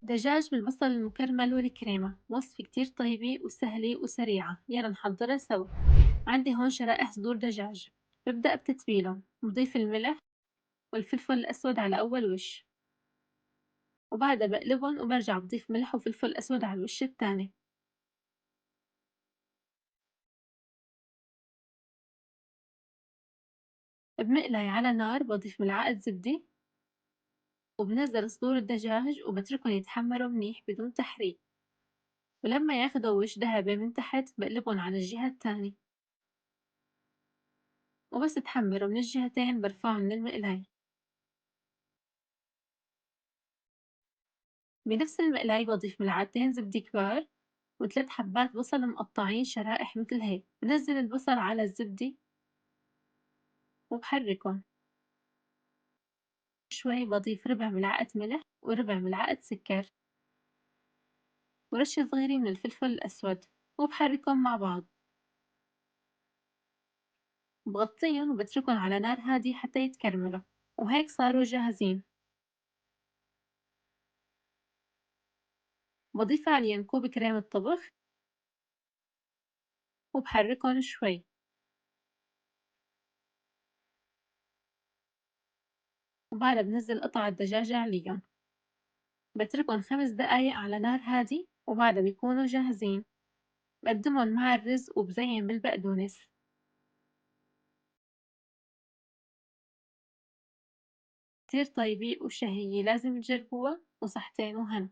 دجاج بالبصل المكرمل والكريمة، وصفة كتير طيبة وسهلة وسريعة، يلا نحضرها سوا. عندي هون شرائح صدور دجاج. ببدأ بتتبيلهم، بضيف الملح والفلفل الأسود على أول وش، وبعدها بقلبهم وبرجع بضيف ملح وفلفل أسود على الوش التاني. بمقلاية على نار بضيف ملعقة زبدة، وبنزل صدور الدجاج وبتركهم يتحمروا منيح بدون تحريق، ولما ياخدوا وش ذهبي من تحت بقلبهم على الجهة التانية، وبس تحمروا من الجهتين برفعهم من المقلاية. بنفس المقلاية بضيف ملعقتين زبدة كبار و3 حبات بصل مقطعين شرائح متل هيك، بنزل البصل على الزبدة وبحركن شوي، بضيف ربع ملعقة ملح وربع ملعقة سكر ورشة صغيرة من الفلفل الأسود، وبحركن مع بعض، بغطيهم وبتركن على نار هادية حتى يتكرملوا، وهيك صاروا جاهزين. بضيف عليهم كوب كريمة طبخ وبحركن شوي، وبعدها بنزل قطع الدجاج عليهم، بتركن 5 دقايق على نار هادي وبعدها بيكونوا جاهزين. بقدمهم مع الرز وبزين بالبقدونس. كتير طيبة وشهية، لازم تجربوها، وصحتين وهنا.